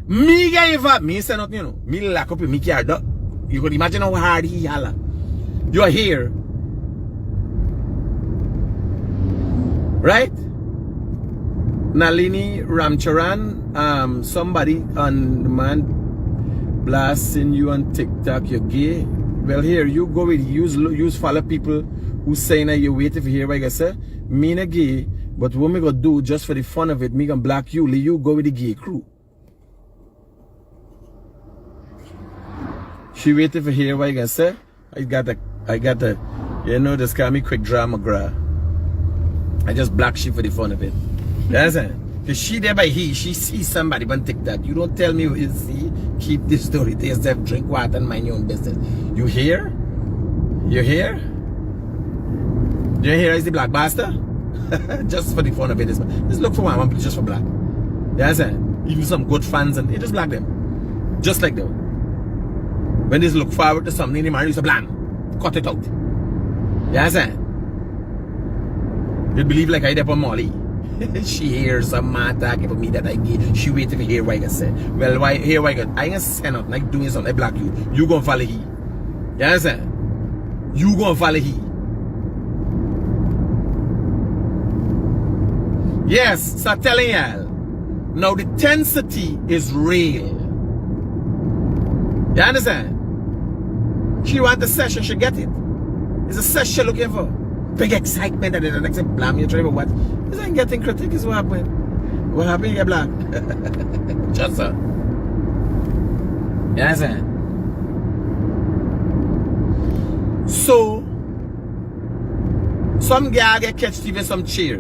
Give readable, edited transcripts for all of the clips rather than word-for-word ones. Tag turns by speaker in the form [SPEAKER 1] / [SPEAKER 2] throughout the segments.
[SPEAKER 1] Me get involved. Me say nothing, you know. Me lock up me car. You could imagine how hard he holla. You're here. Right? Nalini Ramcharan, somebody on the man blasting you on TikTok, you're gay. Well, here, you go with use follow people who saying that you're waiting for here, like I said. Me not gay, but what me gonna do just for the fun of it, me gonna block you, you go with the gay crew. She waiting for here, what I gonna say? I got the, you know, just call me quick drama gra. I just block she for the fun of it. You understand? Because she there by he, she sees somebody on TikTok. You don't tell me what you see. Keep this story to yourself, drink water and mind your own business. You hear? You hear? You hear is the black bastard? Just for the fun of it. Just look for one just for black. You understand? Even some good fans and they just black them. Just like them. When they look forward to something, they marry you say blam. Cut it out. You understand? You believe like I did on Molly. She hears some man talking about me that I gay. She waiting to hear what I can say. Well, why hear what I got? I ain't say nothing. Like doing something. I block you. You gonna follow he. You understand? You gonna follow he. Yes, so I'm telling y'all. Now the intensity is real. You understand? She want the session, she get it. It's a session she looking for. Big excitement and the next thing, blam, you're trying to what? This ain't getting critic, is what happened. What happened, you get black? Just so. You understand? So, some guy get catched even some cheer.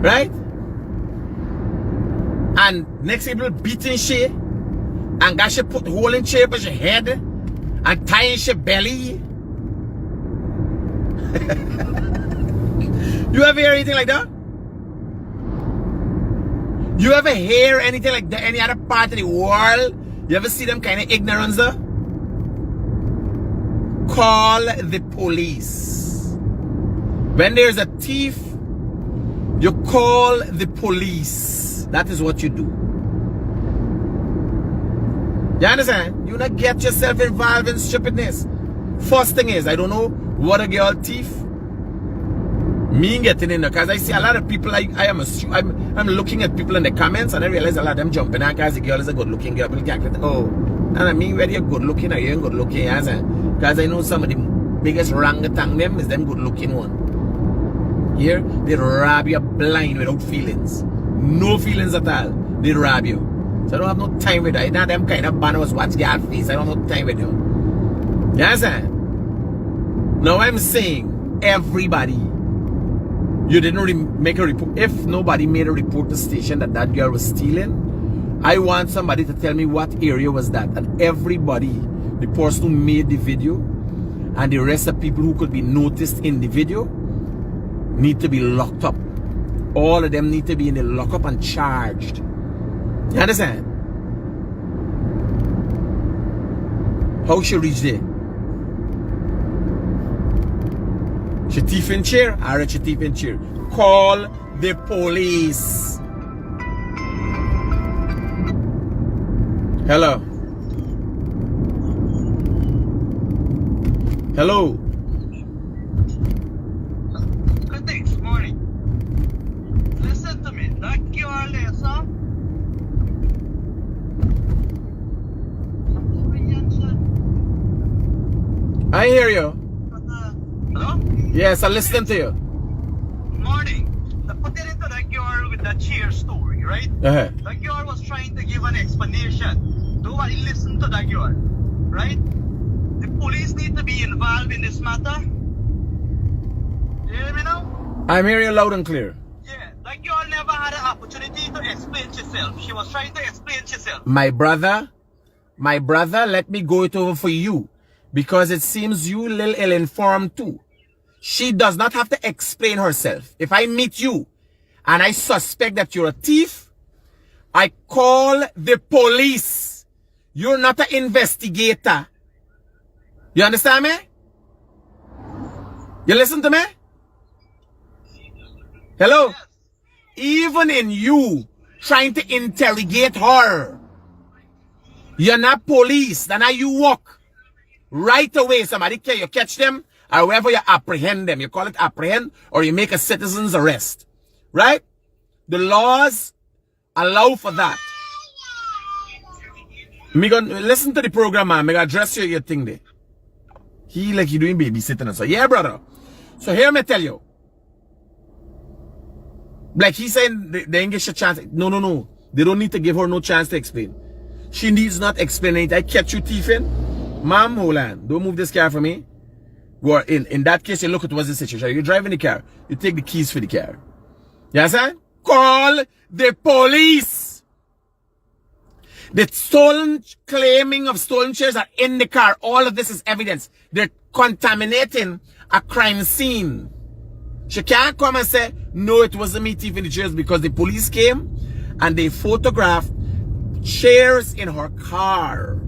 [SPEAKER 1] Right? And next people beating she and got she put hole in chair for she head and tying she belly. You ever hear anything like that? You ever hear anything like that any other part of the world? You ever see them kind of ignorance there? Call the police. When there's a thief, you call the police. That is what you do. You understand? You not get yourself involved in stupidness. First thing is, I don't know what a girl thief. Me getting in there, because I see a lot of people. I'm looking at people in the comments and I realize a lot of them jumping on because the girl is a good looking girl. Oh, and I mean whether you're good looking or you ain't good looking, because I know some of the biggest orangutan them is them good looking one. Here, they rob you blind without feelings. No feelings at all. They rob you. So I don't have no time with that. Not them kind of banners watch girl face. I don't have no time with you. You understand? Now I'm saying everybody. You didn't really make a report. If nobody made a report to the station that that girl was stealing, I want somebody to tell me what area was that. And everybody, the person who made the video and the rest of people who could be noticed in the video, need to be locked up. All of them need to be in the lockup and charged. You understand? How she reach there? She thief in chair, or she thief in chair. Call the police. Hello. Hello.
[SPEAKER 2] Critic, morning. Listen to me. That girl there, sir.
[SPEAKER 1] I hear you.
[SPEAKER 2] Hello?
[SPEAKER 1] Yes, I'm listening to you.
[SPEAKER 2] Morning. Put it into that girl with that cheer story, right? That girl was trying to give an explanation. Nobody listened to that girl, right? The police need to be involved in this matter. You hear me now?
[SPEAKER 1] I'm hearing you loud and clear.
[SPEAKER 2] Yeah, that girl never had an opportunity to explain herself. She was trying to explain herself.
[SPEAKER 1] My brother, let me go it over for you. Because it seems you little ill-informed too. She does not have to explain herself. If I meet you and I suspect that you're a thief, I call the police. You're not an investigator. You understand me? You listen to me? Hello?
[SPEAKER 2] Yes.
[SPEAKER 1] Even in you, trying to interrogate her. You're not police. Then you walk right away. Somebody you catch them, or wherever you apprehend them. You call it apprehend, or you make a citizen's arrest. Right? The laws allow for that. Me gonna listen to the program, man. Me gonna address your thing there. He like you doing babysitting and so. Yeah, brother. So here me tell you. Like he saying they ain't get a chance. No. They don't need to give her no chance to explain. She needs not explain it. I catch you thieving. Ma'am, hold on. Don't move this car for me. Go in that case, you look at what's the situation. You're driving the car. You take the keys for the car. You understand? Call the police. The claiming of stolen chairs are in the car. All of this is evidence. They're contaminating a crime scene. She can't come and say, no, it wasn't me thieving the chairs, because the police came and they photographed chairs in her car.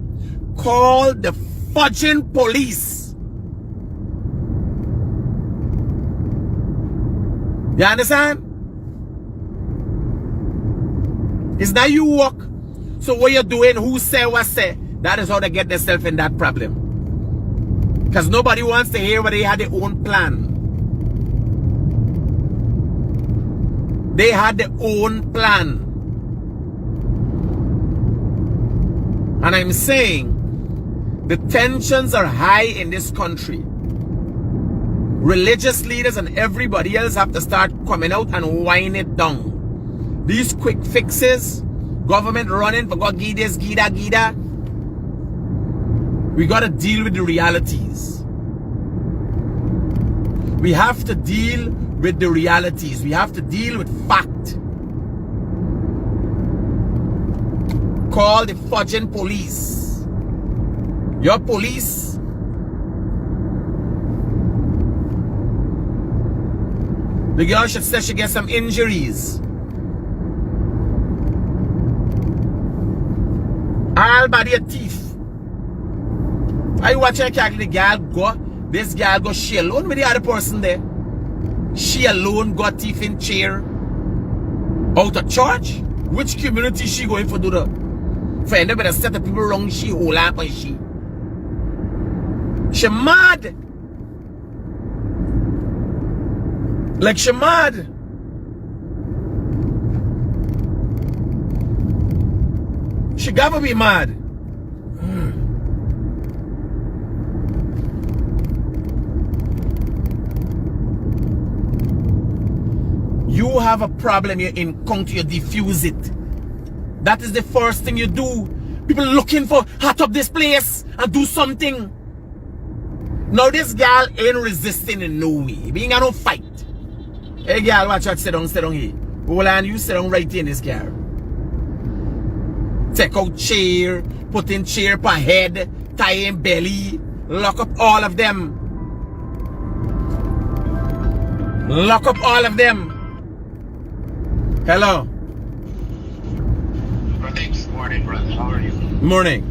[SPEAKER 1] Call the fudging police. You understand? It's now you walk. So what you're doing, who say what say, that is how they get themselves in that problem. Because nobody wants to hear what they had their own plan. They had their own plan. And I'm saying the tensions are high in this country. Religious leaders and everybody else have to start coming out and wind it down. These quick fixes, government running for God, this, gida. We got to deal with the realities. We have to deal with the realities. We have to deal with fact. Call the fudging police. Your police. The girl should say she gets some injuries. All body a thief. I watch her the girl go. This girl go, she alone with the other person there. She alone got thief in chair. Out of church? Which community she going for do that? For anybody that set the people wrong, she hold up and she. She mad. Like she mad. She gotta be mad. You have a problem, you encounter, you defuse it. That is the first thing you do. People looking for hot up this place and do something. Now this girl ain't resisting in no way. Being a no fight. Hey girl, watch out, sit down here. Hold on, you sit down right here in this car. Take out chair, put in chair per head, tie in belly, lock up all of them. Lock up all of them. Hello.
[SPEAKER 2] Thanks. Morning, brother. How are you?
[SPEAKER 1] Morning.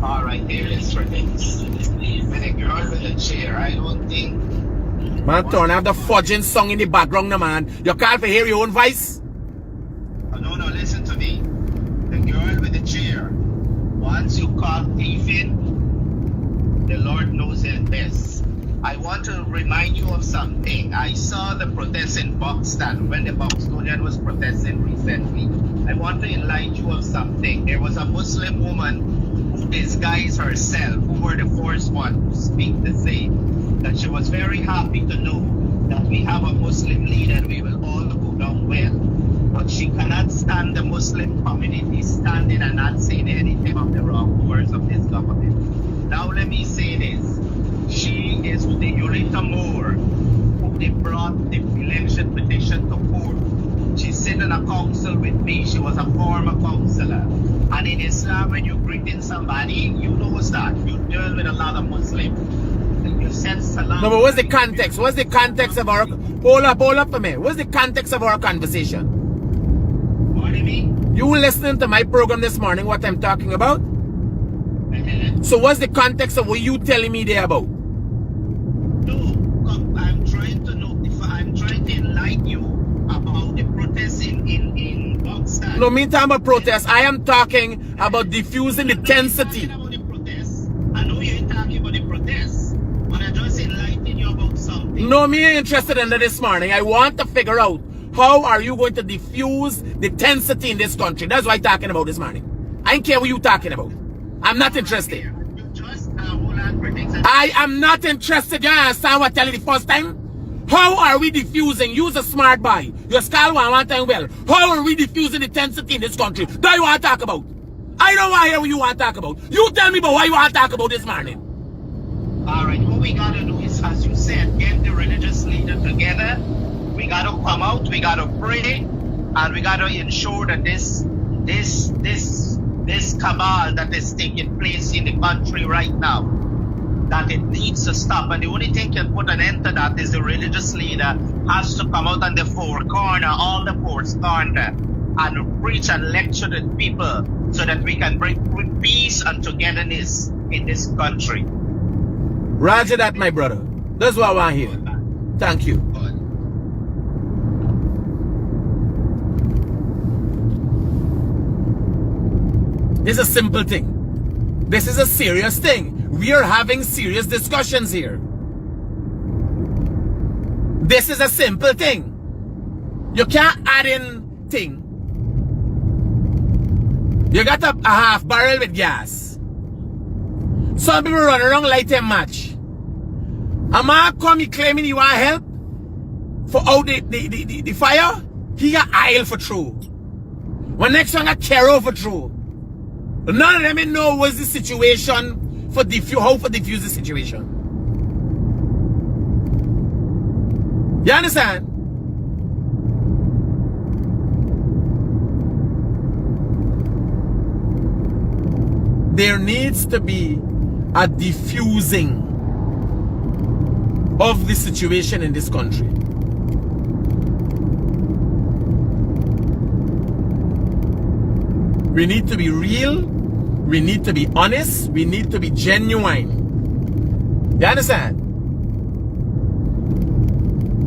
[SPEAKER 2] All right, there is for things. When a girl with a chair, I don't think.
[SPEAKER 1] Man, turn have the fudging song in the background, no, man. You can't hear your own voice.
[SPEAKER 2] No, listen to me. The girl with the chair. Once you call thieving, the Lord knows it best. I want to remind you of something. I saw the protest in Boston when the Bostonian was protesting recently. I want to enlighten you of something. There was a Muslim woman who disguised herself, who were the first one to speak to say that she was very happy to know that we have a Muslim leader and we will all go down well. But she cannot stand the Muslim community standing and not saying anything of the wrong words of this government. Now let me say this. She is the Yulita Moore who they brought the election petition to court. She sat in a council with me. She was a former councillor. And in Islam, when you greet somebody, you know that. You deal with a lot of Muslims. You send salam.
[SPEAKER 1] No, but what's the context? What's the context of our... Hold up for me. What's the context of our conversation?
[SPEAKER 2] What do you mean?
[SPEAKER 1] You were listening to my program this morning, what I'm talking about? So what's the context of what you telling me there about?
[SPEAKER 2] No, I'm trying to know if I'm trying to enlighten you about the protests in
[SPEAKER 1] No, me talking about protest. I am talking about diffusing the intensity.
[SPEAKER 2] I know you ain't talking about the protest, but I just enlighten you about something.
[SPEAKER 1] No, me ain't interested in that this morning. I want to figure out how are you going to diffuse the intensity in this country. That's what I'm talking about this morning. I don't care what you're talking about. I'm not interested. I am not interested. You understand what I tell you the first time? How are we diffusing? Use a smart boy. Your skull one time well. How are we diffusing the intensity in this country? That you want to talk about? I don't want to hear what you want to talk about. You tell me about what you want to talk about this morning.
[SPEAKER 2] Alright, what we gotta do is, as you said, get the religious leader together. We gotta come out, we gotta pray, and we gotta ensure that this cabal that is taking place in the country right now, that it needs to stop. And the only thing can put an end to that is the religious leader has to come out on the four corner, all the four corner, and preach and lecture the people so that we can bring peace and togetherness in this country.
[SPEAKER 1] Roger that, my brother. That's what I want to hear. Thank you. It's a simple thing. This is a serious thing. We are having serious discussions here. This is a simple thing. You can't add in thing. You got a half barrel with gas. Some people run around like a match. A man come, he claiming he want help for out the fire. He got aisle for true. When next one got carol for true. None of them know what's the situation for how to diffuse the situation. You understand? There needs to be a diffusing of the situation in this country. We need to be real. We need to be honest. We need to be genuine. You understand?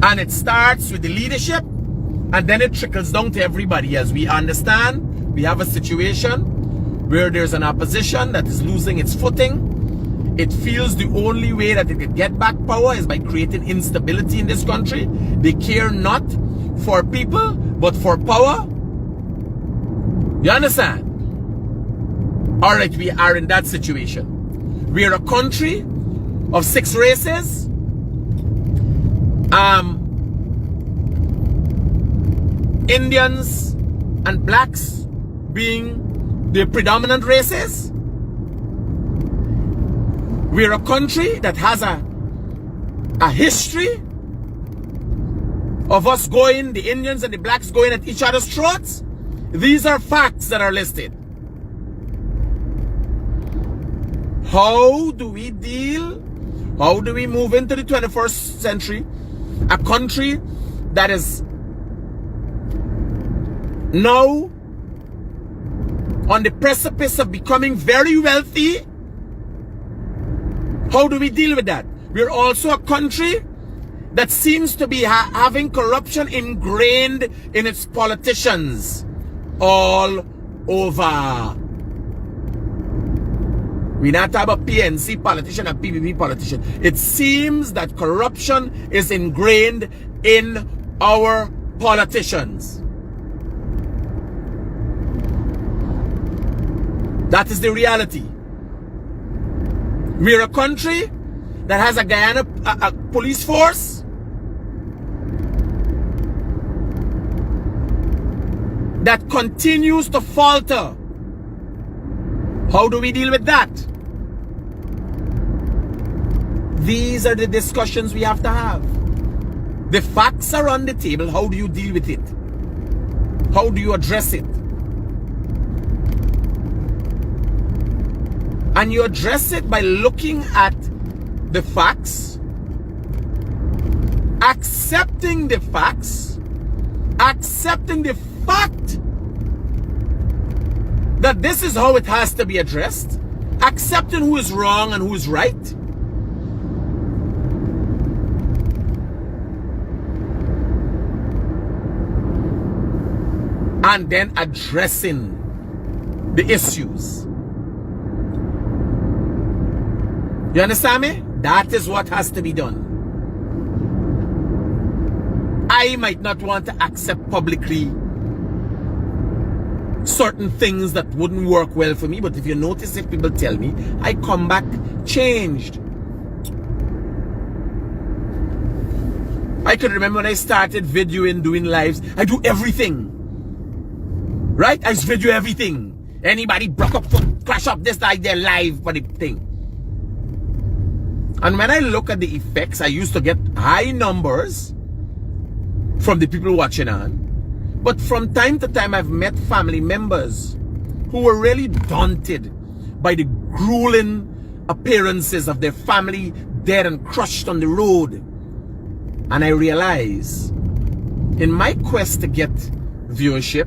[SPEAKER 1] And it starts with the leadership, and then it trickles down to everybody. As we understand, we have a situation where there's an opposition that is losing its footing. It feels the only way that it can get back power is by creating instability in this country. They care not for people, but for power. You understand? Alright, we are in that situation. We are a country of 6 races. Indians and blacks being the predominant races. We're a country that has a history of us going, the Indians and the blacks going at each other's throats. These are facts that are listed. How do we deal? How do we move into the 21st century? A country that is now on the precipice of becoming very wealthy. How do we deal with that? We're also a country that seems to be having corruption ingrained in its politicians all over. We're not talking about PNC politician and PPP politician. It seems that corruption is ingrained in our politicians. That is the reality. We're a country that has a Guyana police force that continues to falter. How do we deal with that? These are the discussions we have to have. The facts are on the table. How do you deal with it? How do you address it? And you address it by looking at the facts, accepting the facts, accepting the fact that this is how it has to be addressed, accepting who is wrong and who is right. and then addressing the issues. You understand me? That is what has to be done. I might not want to accept publicly certain things that wouldn't work well for me, but if you notice, if people tell me, I come back changed. I could remember when I started videoing, doing lives, I do everything. Right? I just video everything. Anybody broke up, crash up, this, like they're live for the thing. And when I look at the effects, I used to get high numbers from the people watching on. But from time to time, I've met family members who were really daunted by the grueling appearances of their family dead and crushed on the road. And I realize, in my quest to get viewership,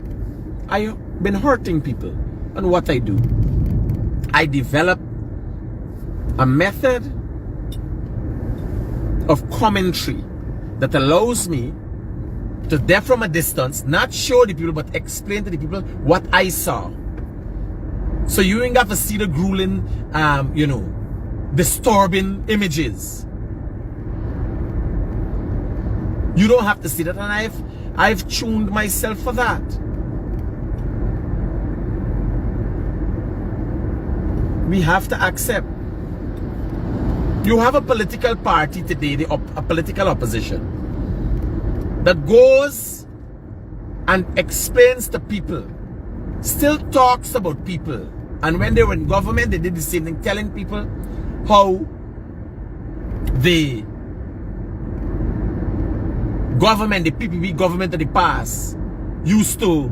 [SPEAKER 1] I've been hurting people. And what I do, I develop a method of commentary that allows me to, there from a distance, not show the people, but explain to the people what I saw. So you ain't got to see the grueling, disturbing images. You don't have to see that, and I've tuned myself for that. We have to accept. You have a political party today, a political opposition, that goes and explains to people, still talks about people. And when they were in government, they did the same thing, telling people how the government, the PPP government of the past, used to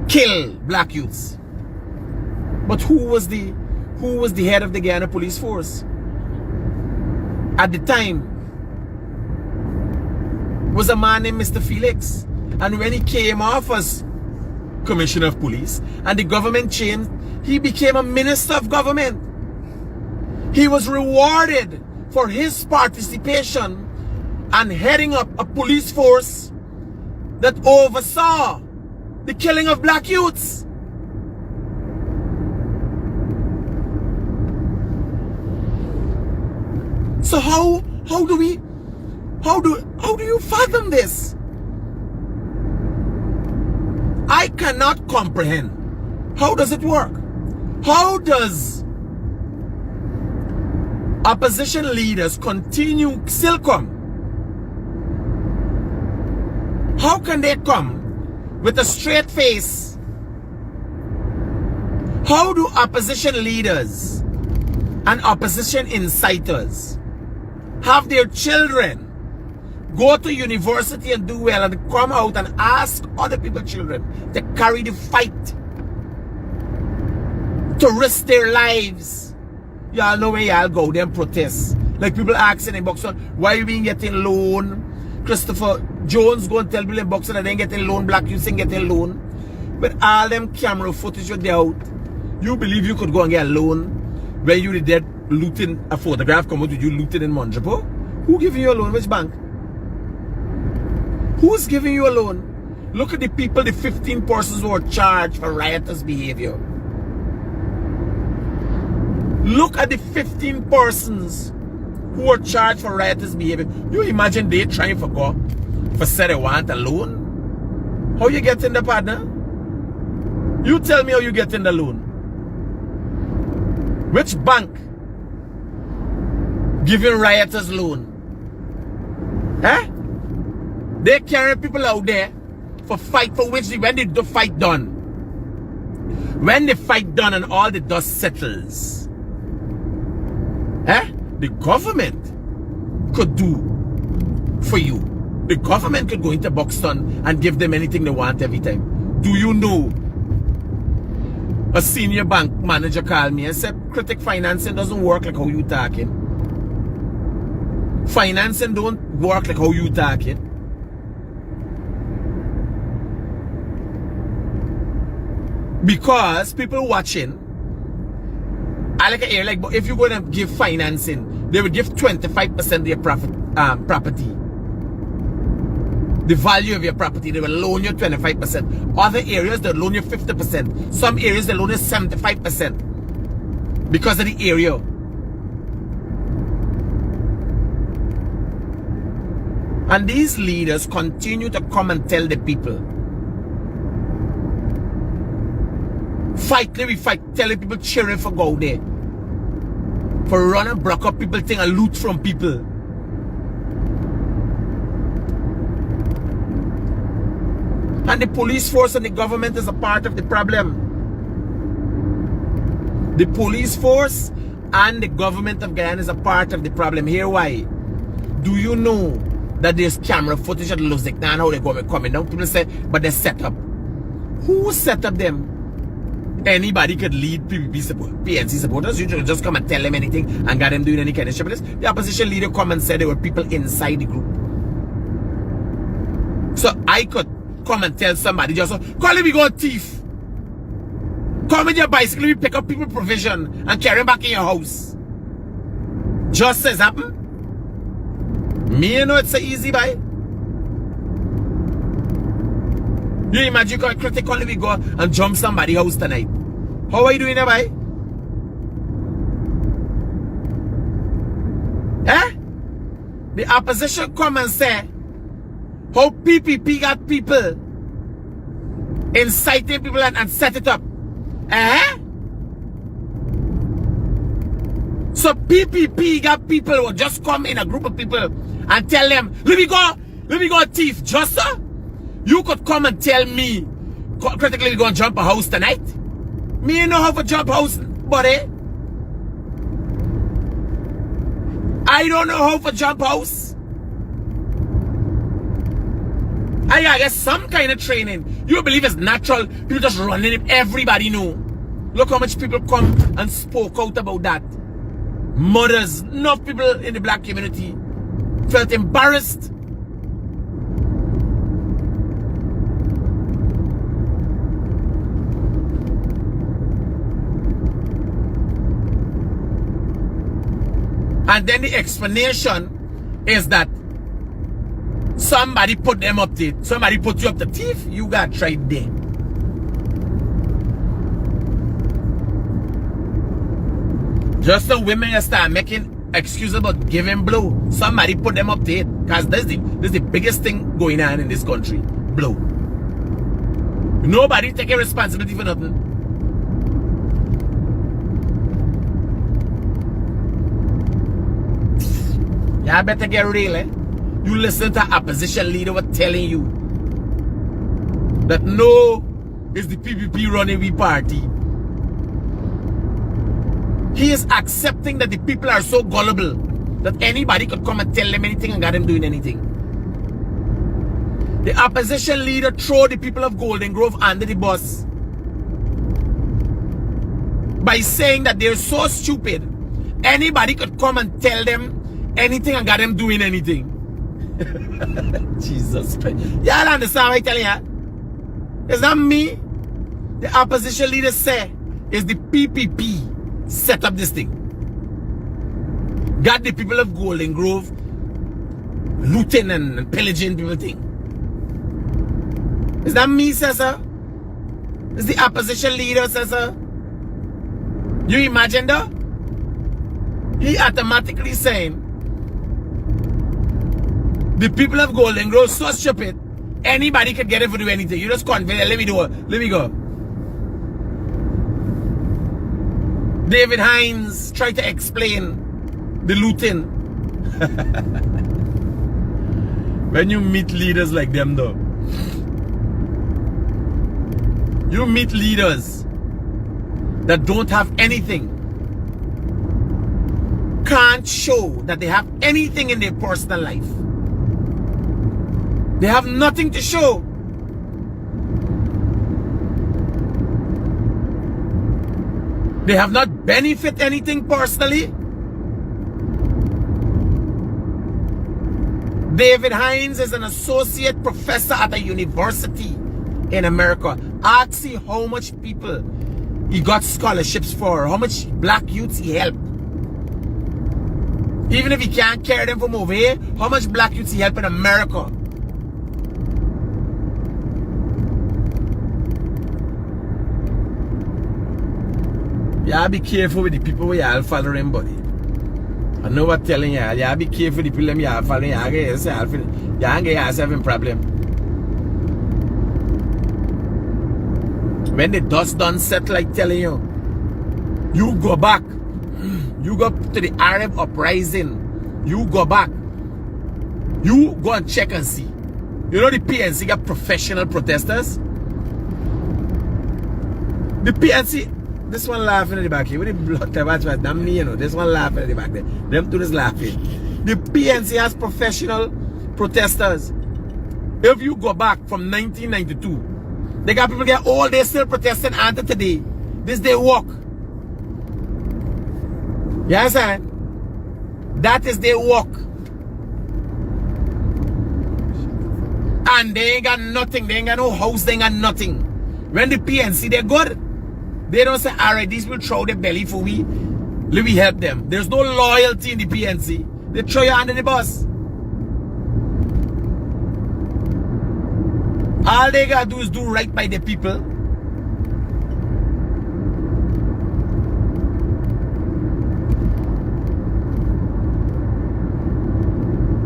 [SPEAKER 1] kill black youths. But who was the head of the Guyana police force at the time? Was a man named Mr. Felix. And when he came off as commissioner of police and the government changed, he became a minister of government. He was rewarded for his participation and heading up a police force that oversaw the killing of black youths. So how do you fathom this? I cannot comprehend. How does it work? How does opposition leaders still come? How can they come with a straight face? How do opposition leaders and opposition inciters have their children go to university and do well and come out and ask other people's children to carry the fight, to risk their lives? Y'all know where y'all go, them protest. Like people asking in Boxer, why you been getting loan? Christopher Jones go and tell people in Boxer that they ain't getting loan, black youths ain't getting loan. But all them camera footage you there out, you believe you could go and get a loan when you did dead looting a photograph come out with you looting in Mondrapo? Who giving you a loan? Which bank? Who's giving you a loan? Look at the people, the 15 persons who are charged for riotous behavior. Look at the 15 persons who are charged for riotous behavior. You imagine they trying for say they want a loan? How you getting the partner? You tell me how you getting the loan. Which bank giving rioters loan? Eh? They carry people out there for fight for which when the fight done. When the fight done and all the dust settles, the government could do for you. The government could go into Buxton and give them anything they want every time. Do you know? A senior bank manager called me and said, Critic, financing doesn't work like how you talking. Financing don't work like how you talking. Because people watching, I like a like, but if you're going to give financing, they would give 25% of their profit, property. the value of your property. They will loan you 25%. Other areas, they'll loan you 50%. Some areas, they'll loan you 75% because of the area. And these leaders continue to come and tell the people, fight, let me fight, telling people cheering for go there. For run and broke up people thing and loot from people. And the police force and the government is a part of the problem. The police force and the government of Guyana is a part of the problem. Here why? Do you know that there's camera footage of the Luzikna and how they go coming down? People say, but they're set up. Who set up them? Anybody could lead PNC supporters. You just come and tell them anything and got them doing any kind of shit. The opposition leader come and said there were people inside the group. So I could come and tell somebody just, call me go thief. Come with your bicycle, we pick up people provision and carry them back in your house. Just as happen. Me, you know it's so easy, bye. You imagine you critically we go and jump somebody's house tonight. How are you doing it, bye? Eh? The opposition come and say how PPP got people inciting people and set it up. Eh? So PPP got people who just come in a group of people and tell them, let me go thief, just so you could come and tell me critically we're going to jump a house tonight. Me ain't know how to jump house, buddy. I don't know how to jump house. I guess some kind of training. You believe it's natural, people just running it, everybody know. Look how much people come and spoke out about that. Mothers, enough people in the black community felt embarrassed. And then the explanation is that somebody put them up there. Somebody put you up the thief. You got tried there. Just so women start making excuses about giving blow. Somebody put them up there. Because this is the biggest thing going on in this country. Blow. Nobody taking responsibility for nothing. Y'all better get real, eh? You listen to opposition leader was telling you that no, it's the PPP running we party. He is accepting that the people are so gullible that anybody could come and tell them anything and got them doing anything. The opposition leader threw the people of Golden Grove under the bus by saying that they're so stupid, anybody could come and tell them anything and got them doing anything. Jesus Christ. Y'all understand what I tell you? It's not me. The opposition leader say it's the PPP set up this thing. Got the people of Golden Grove looting and pillaging people thing. Is that me, says sir? Is the opposition leader, says sir? You imagine though? He automatically saying the people of Golden Grove so stupid, anybody could get it for do anything. You just convince it, let me do it. Let me go. David Hines tried to explain the looting. When you meet leaders like them though, you meet leaders that don't have anything, can't show that they have anything in their personal life. They have nothing to show. They have not benefit anything personally. David Hines is an associate professor at a university in America. Ask him how much people he got scholarships for, how much black youths he helped. Even if he can't carry them from over here, how much black youths he helped in America. Y'all be careful with the people where y'all following, buddy. I know what telling y'all. Y'all be careful with the people y'all following. Y'all get yourself in problem. When the dust done set, like telling you, you go back. You go to the Arab uprising. You go back. You go and check and see. You know the PNC got professional protesters? The PNC, this one laughing at the back here. With the blood, damn me, you know. This one laughing at the back there. Them two is laughing. The PNC has professional protesters. If you go back from 1992, they got people there all day still protesting until today. This day walk. You understand? That is their walk. And they ain't got nothing. They ain't got no house. They ain't got nothing. When the PNC, they're good. They don't say, alright, these will throw their belly for we. Let me help them. There's no loyalty in the PNC. They throw you under the bus. All they gotta do is do right by the people.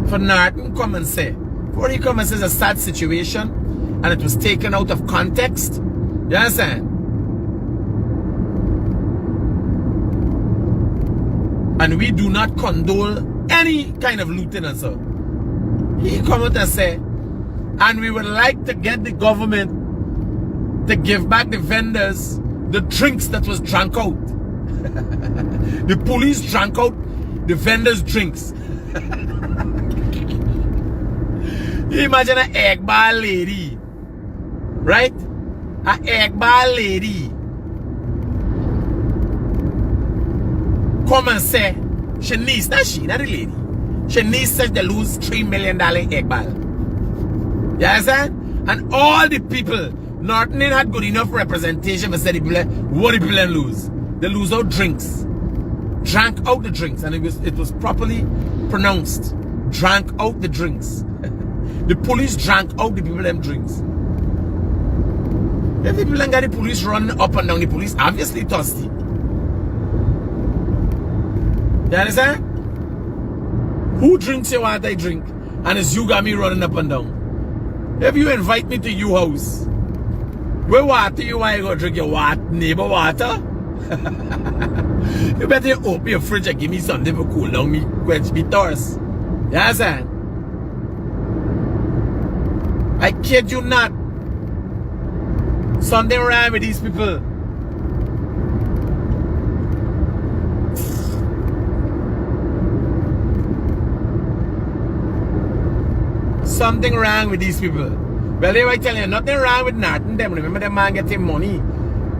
[SPEAKER 1] For Norton come and say, before he come and says a sad situation and it was taken out of context. You understand? And we do not condone any kind of looting and so. He come out and say, and we would like to get the government to give back the vendors the drinks that was drunk out. The police drank out the vendors' drinks. You imagine an egg bar lady, right? An egg bar lady come and say, Shanice, not she, not the lady. Shanice says they lose $3 million egg bar. You understand? And all the people, Norton ain't had good enough representation for say the people, what the people lose? They lose out drinks. Drank out the drinks, and it was properly pronounced. Drank out the drinks. The police drank out the people them drinks. If the people got the police running up and down, the police obviously thirsty. You understand? Who drinks your water I drink? And it's you got me running up and down. If you invite me to your house, where water you want to go drink your water, neighbor water? You better open your fridge and give me something to cool down me, quench me thirst. You understand? I kid you not. Something wrong with these people. Something wrong with these people. Well, they were telling you, nothing wrong with Norton. Them. Remember that man getting money.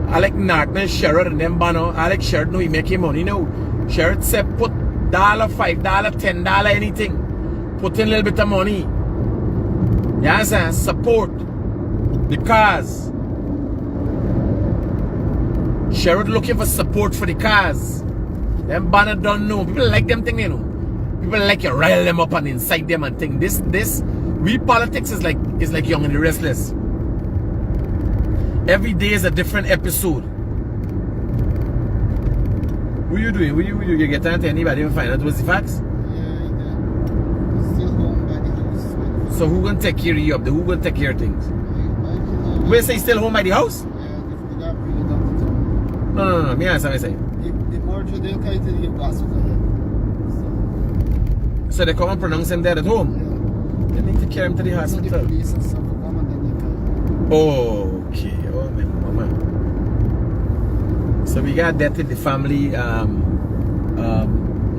[SPEAKER 1] I like Norton and Sherrod and them bano. I like Sherrod, no, he making money now. Sherrod said put $1, $5, $10, anything. Put in a little bit of money. You understand? Support the cause. Sherrod looking for support for the cause. Them banner don't know. People like them thing, you know. People like you rile them up and incite them and think this. We politics is like Young and the Restless. Every day is a different episode. What you doing? You get time to anybody even find out what's the facts? So who gonna take care of you up there? Who gonna take care of things? Where say still home by the house?
[SPEAKER 3] Yeah, they forgot to bring it down to town.
[SPEAKER 1] No. Me answer what I say.
[SPEAKER 3] The board should then carry to the hospital.
[SPEAKER 1] So they come and pronounce him dead at home?
[SPEAKER 3] Yeah.
[SPEAKER 1] They need to carry him to the hospital.
[SPEAKER 3] The police and stuff will come and then they carry.
[SPEAKER 1] Oh, okay. Oh, man. So we got that in the family.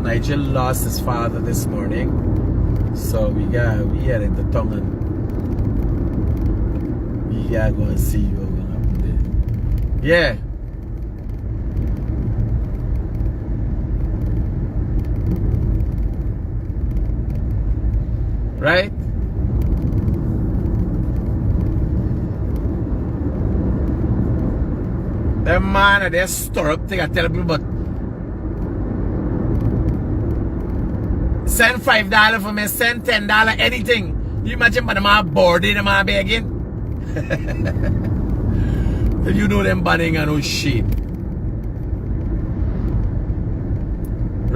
[SPEAKER 1] Nigel lost his father this morning. So we had in the tongue and we gotta go and see what's gonna happen there. Yeah. Right? Them man, they stir up thing I tell people, but send $5 for me, send $10, anything. You imagine but them all boarding, them all begging? You know them banning and no shit.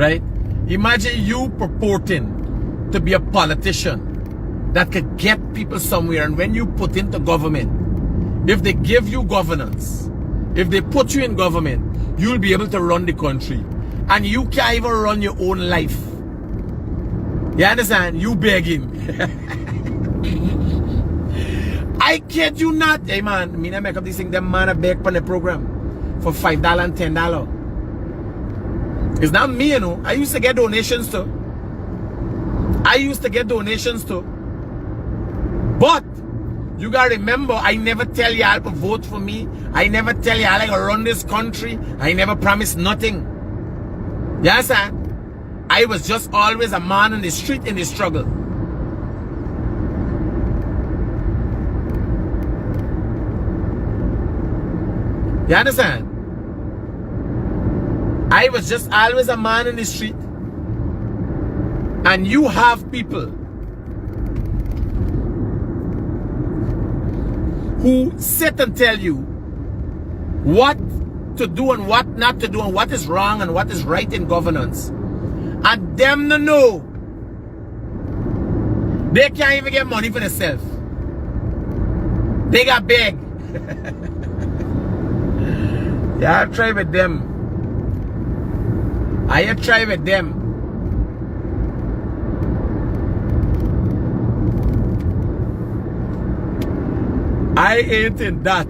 [SPEAKER 1] right? Imagine you purporting to be a politician that could get people somewhere, and when you put into government, if they give you governance, if they put you in government, you'll be able to run the country, and you can't even run your own life. You understand? You begging. I kid you not. Hey man, me not make up this thing. Them man a beg on the program for $5 and $10. It's not me, you know. I used to get donations too. But you gotta remember, I never tell y'all to vote for me. I never tell y'all I gotta run this country. I never promise nothing. You understand? I was just always a man on the street in the struggle. You understand? I was just always a man in the street. And you have people who sit and tell you what to do and what not to do, and what is wrong and what is right in governance. And them to know they can't even get money for themselves. They got beg. Yeah, I try with them. I try with them. I ain't in that.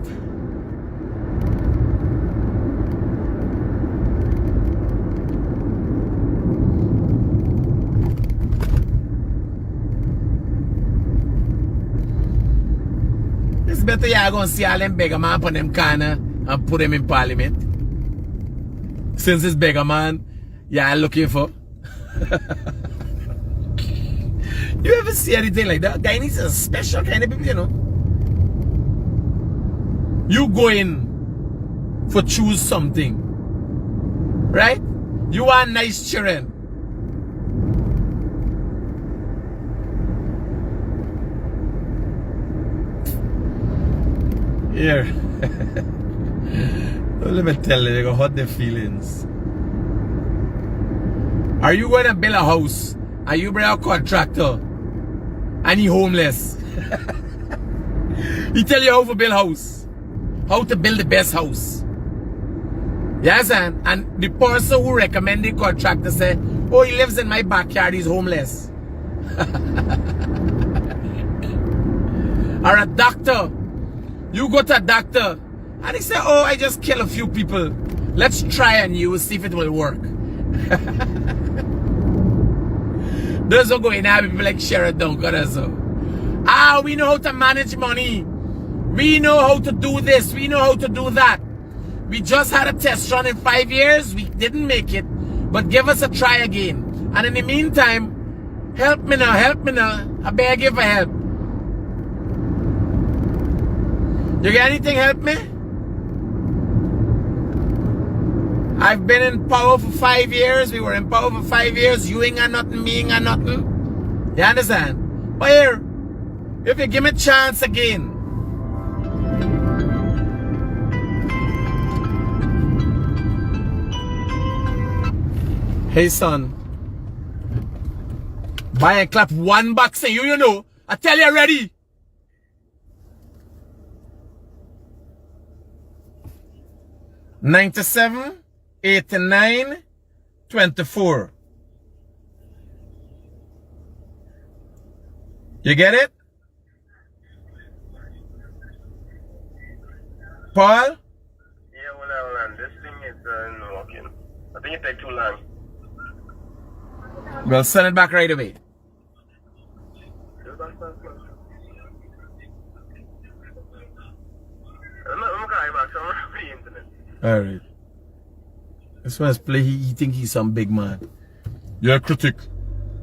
[SPEAKER 1] It's better y'all gonna see all them beggar man put them corner and put them in parliament. Since it's beggar man y'all looking for. You ever see anything like that? Guyanese is a special kind of people, you know. You go in for choose something, right? You are nice children. Here. Let me tell you, they're gonna hurt their feelings. Are you going to build a house and you bring a contractor and he homeless? He tell you how to build a house, how to build the best house. Yes, and the person who recommended the contractor said, oh, he lives in my backyard, he's homeless. Or a doctor, you go to a doctor and he said, oh, I just kill a few people. Let's try on you, see if it will work. Those are going to have people like Sheridan so. Ah, we know how to manage money. We know how to do this. We know how to do that. We just had a test run in 5 years. We didn't make it. But give us a try again. And in the meantime, help me now, help me now. I beg you for help. You got anything help me? I've been in power for 5 years. We were in power for 5 years. You ain't got nothing, me ain't got nothing. You understand? But here, if you give me a chance again, hey son, buy and clap $1 and you know, I tell you already. $97, $89, $24. You get it? Paul?
[SPEAKER 4] Yeah, hold on. This thing is not working. I think it takes too long.
[SPEAKER 1] Well, send it back right away. Alright. This one's play, he think he's some big man. You're a critic.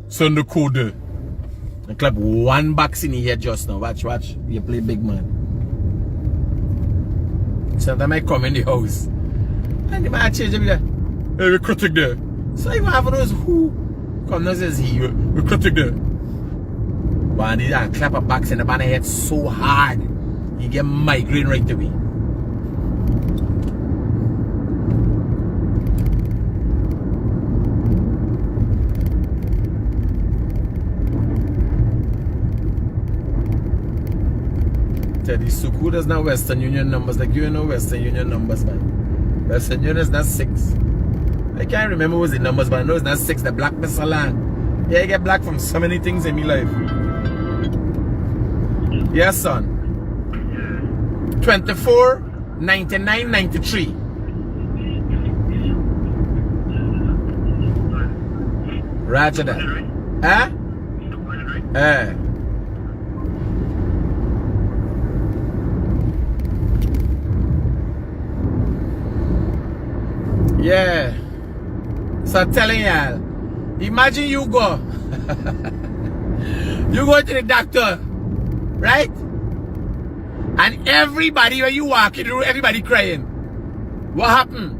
[SPEAKER 1] Send the code there. And clap $1 in here just now. Watch. You play big man. Sometimes I come in the house. And the man change every day. Hey, we critic there. So you have those who come now says he. We critic there. But he clap a box in the man head so hard. You get migraine right away. the Suku does not Western Union numbers. Like you know Western Union numbers, man. Western Union is not 6. I can't remember what the numbers, but I know it's not 6. The black Mr. Land. Yeah, I get black from so many things in my life. Yes, son. 24, 99, 93. Roger that. Huh? Yeah. So I'm telling y'all, imagine you go. You go to the doctor, right? And everybody, when you walking through, everybody crying. What happened?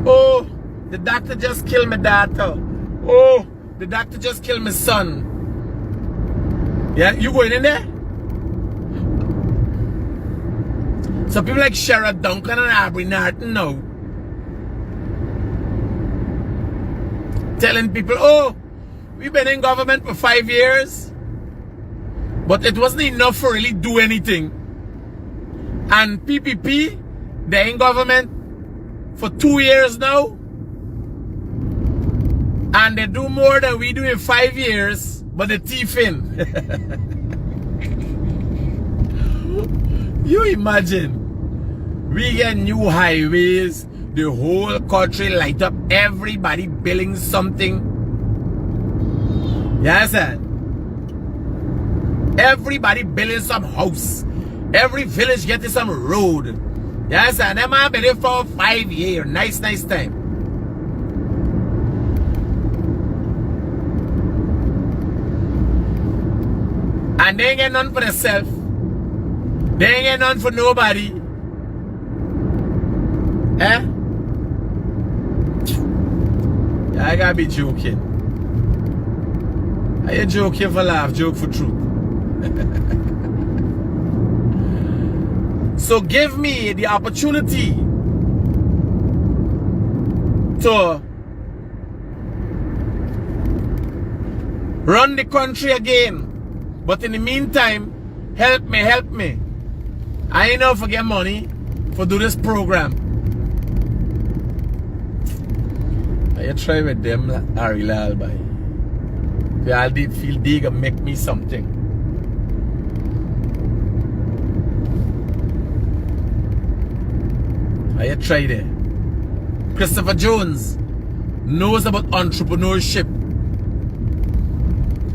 [SPEAKER 1] Oh, the doctor just killed my daughter. Oh, the doctor just killed my son. Yeah, you going in there? So people like Sherrod Duncan and Aubrey Norton now telling people, oh, we've been in government for 5 years, but it wasn't enough for really do anything. And PPP, they're in government for 2 years now, and they do more than we do in 5 years, but the thief in. You imagine, we get new highways, the whole country light up, everybody building something. Yes, sir. Everybody building some house. Every village getting some road. Yes, sir. Them have been there for 5 years. Nice time. And they ain't get none for themselves. They ain't get none for nobody. Eh? I gotta be joking. Are you joking for laugh, joke for truth? So give me the opportunity to run the country again. But in the meantime, help me. I ain't no forget money for do this program. I try with them, Ari Lal, boy. They all did feel they gonna make me something. I try there. Christopher Jones knows about entrepreneurship.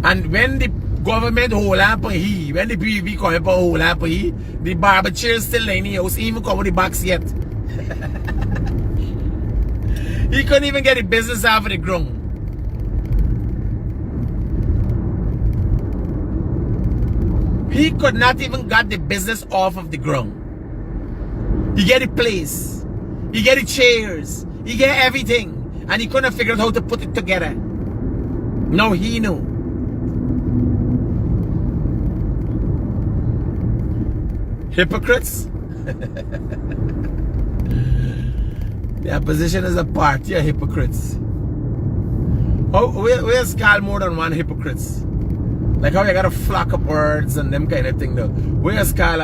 [SPEAKER 1] And when the government hold up on he, when the PVP come up hold up on he, the barber chair still in the house, even cover the box yet. He couldn't even get the business off of the ground. He could not even get the business off of the ground. He get the place, he get the chairs, he get everything, and he couldn't figure out how to put it together. Now he knew. Hypocrites? The opposition is a party of hypocrites. Where's called more than one hypocrites? Like how you got a flock of birds and them kind of thing though. Where's called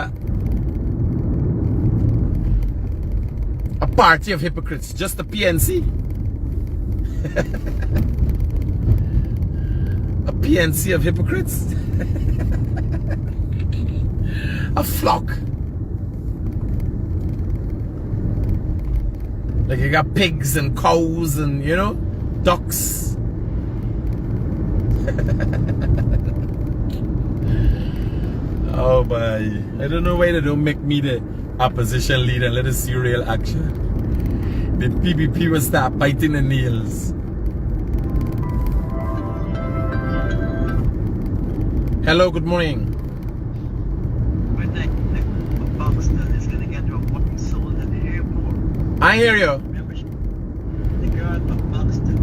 [SPEAKER 1] a party of hypocrites? Just the PNC? A PNC of hypocrites? A flock. Like you got pigs and cows and, you know, ducks. Oh boy. I don't know why they don't make me the opposition leader and let us see real action. The PPP will start biting the nails. Hello, good morning. I hear you.
[SPEAKER 2] The girl from Buxton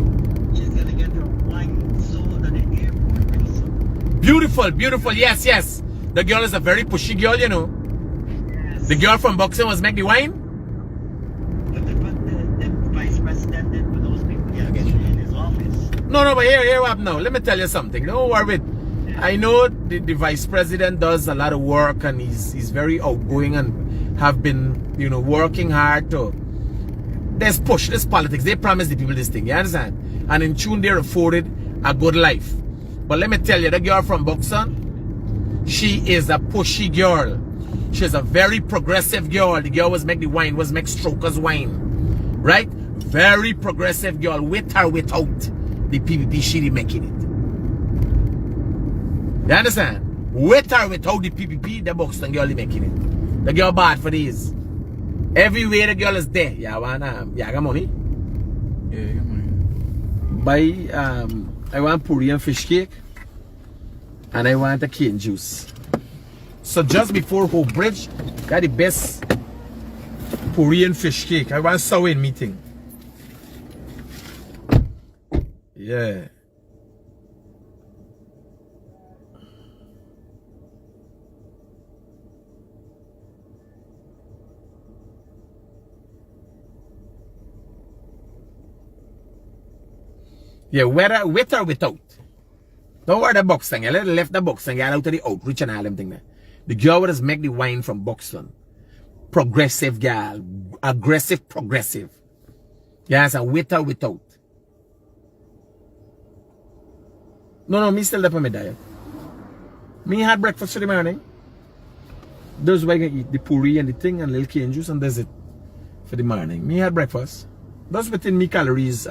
[SPEAKER 2] is going to get her wine sold at the airport pretty soon.
[SPEAKER 1] Beautiful. Yes. The girl is a very pushy girl, you know.
[SPEAKER 2] Yes.
[SPEAKER 1] The girl from Buxton was make the wine?
[SPEAKER 2] But the vice president did with those people in his office.
[SPEAKER 1] No, but here what happened now. Let me tell you something. Don't worry. I know the vice president does a lot of work and he's very outgoing and have been, you know, working hard to. There's push, there's politics. They promise the people this thing, you understand? And in tune, they're afforded a good life. But let me tell you, the girl from Buxton, she is a pushy girl. She's a very progressive girl. The girl was make the wine, was make strokers wine. Right? Very progressive girl. With or without the PPP, she be making it. You understand? With or without the PPP, the Buxton girl is making it. The girl bad for these. Everywhere the girl is there. Yeah, got money?
[SPEAKER 3] Yeah, you got money.
[SPEAKER 1] Buy, I want puri and fish cake. And I want a cane juice. So just before Hope Bridge, got the best puri and fish cake. I want Sawin meeting. Yeah. Yeah, whether with or without. Don't worry the Buxton. I left the Buxton. Get out of the outreach and all them thing there. The girl would just make the wine from Buxton. Progressive girl. Aggressive, progressive. Yes, and with or without. No, me still up on my diet. Me had breakfast for the morning. Those why I eat the puri and the thing and little cane juice and that's it for the morning. Me had breakfast. That's within me calories.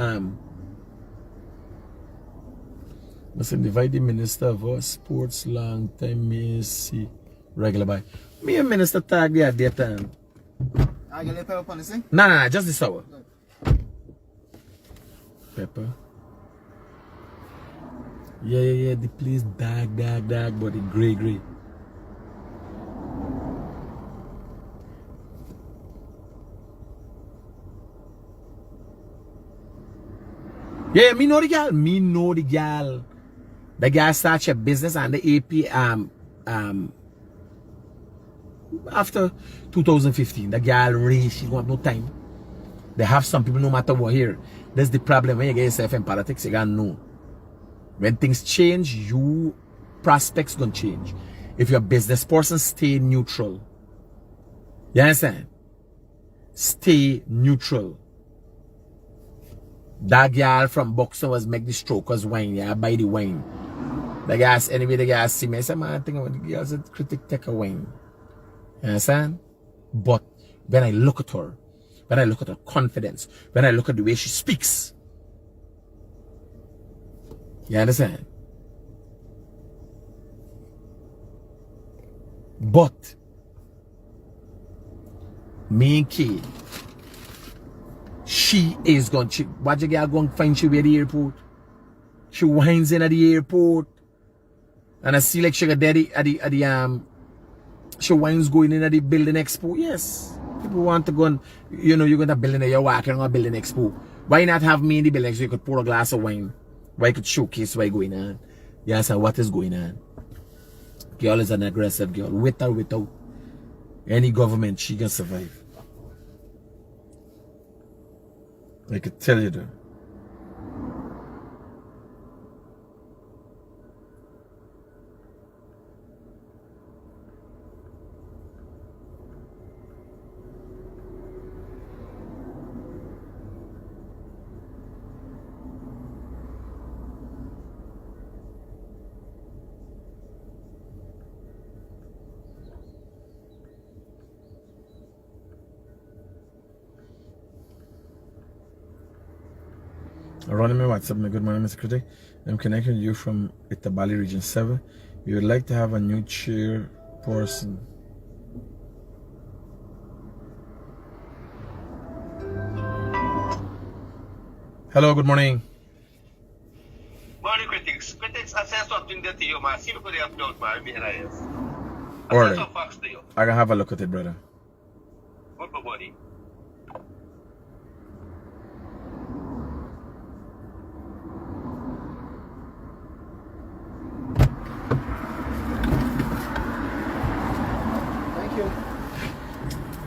[SPEAKER 1] Must divide the minister of our sports long time me see regular by. Me a minister tag there that time.
[SPEAKER 3] I get pepper on this thing?
[SPEAKER 1] Nah, just the sour. Pepper. Yeah, the place dark, but the gray. Yeah, me know the girl. The girl started a business and the AP after 2015. The girl really she don't have no time. They have some people no matter what here. That's the problem when you get yourself in politics, you gotta know. When things change, you prospects gonna change. If you're a business person, stay neutral. You understand? Stay neutral. That girl from Buxton was make the strokers wine, yeah, buy the wine. The guys, anyway, the guys see me, I said, man, I think about the girls at Critic take a wine. You understand? But when I look at her, when I look at her confidence, when I look at the way she speaks, you understand? But me and Kay, she is going to watch the girl going to find she at the airport. She whines in at the airport. And I see like she got daddy at the she whines going in at the building expo. Yes. People want to go and you know you're going to building there, you're walking on a building expo. Why not have me in the building so you could pour a glass of wine? Why you could showcase what's going on? Yes, and what is going on? Girl is an aggressive girl. With or without any government, she can survive. I could tell you that. Running my WhatsApp, my good morning, Mr. Critic. I'm connecting you from Itabali Region 7. We would like to have a new chairperson. Hello, good morning.
[SPEAKER 4] Morning, Critics. Critics, I said something there to you, man. See if they have done, man. I
[SPEAKER 1] Alright.
[SPEAKER 4] some facts to you.
[SPEAKER 1] I can have a look at it, brother.
[SPEAKER 4] Good, buddy.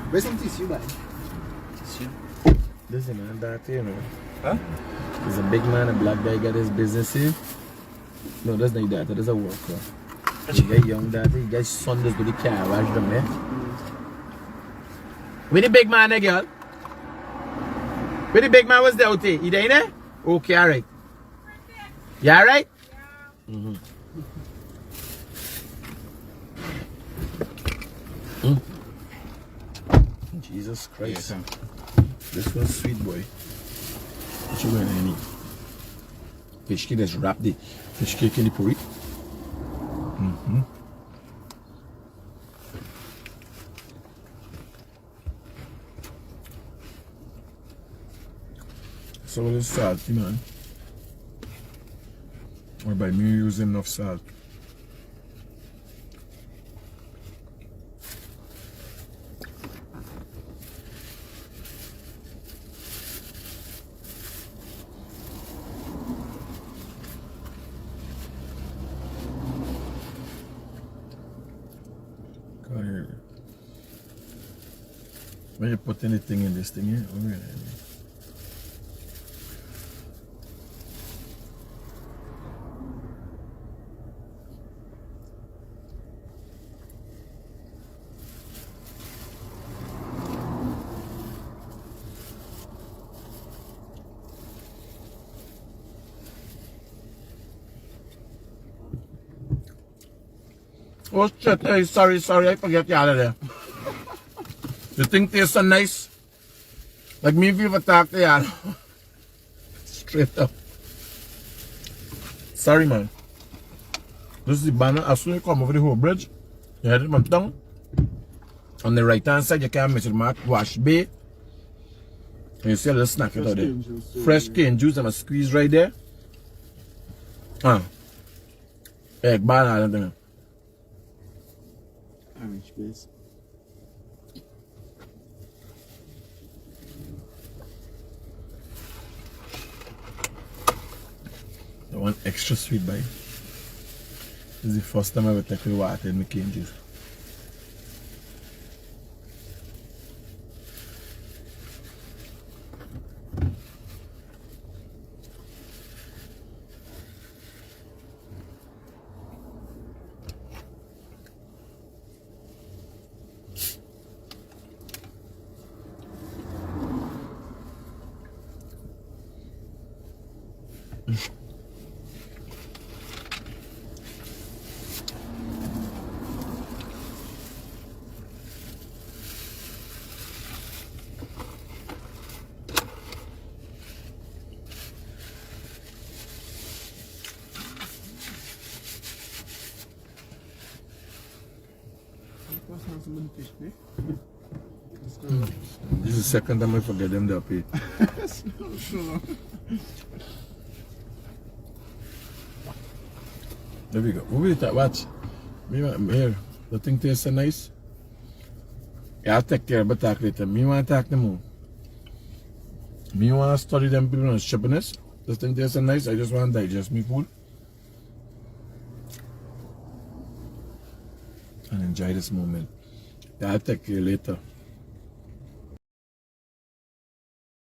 [SPEAKER 3] Where's some tissue, buddy?
[SPEAKER 1] Tissue? Listen, man, that you know.
[SPEAKER 3] Huh?
[SPEAKER 1] He's a big man, a black guy, got his business here. No, that's not that. That is a worker. You get young daddy. You get son just do the car wash them, eh? Where the big man there, girl? Where the big man was there, Ute? He there, in there? Okay, alright. You alright? Yeah. Jesus Christ.
[SPEAKER 3] Yeah,
[SPEAKER 1] this was sweet, boy. What you going to need? Fish cake, let's wrap the fish cake in the puri. So it's salty, man. Or by me using enough salt. When you put anything in this thing here, oh, really? Oh shit, hey, sorry, I forget you out of there. You think tastes so nice? Like me if you ever talk to you. Straight up. Sorry, man. This is the banner. As soon as you come over the whole bridge, you head it my tongue. On the right hand side, you can miss it mark wash bay. And you see a little snack out there. Fresh cane juice and a squeeze right there. Egg banana and everything.
[SPEAKER 3] Orange base.
[SPEAKER 1] I want extra sweet bite. This is the first time I ever take the water in my cane juice. This is the second time I forget them to pay. There we go. What will you talk? Watch. Here. The thing tastes so nice. Yeah, I'll take care of it talk later. Me want to talk them more. Me want to study them people on shippiness. This thing tastes so nice. I just want to digest me food. And enjoy this moment. Yeah, I'll take care later.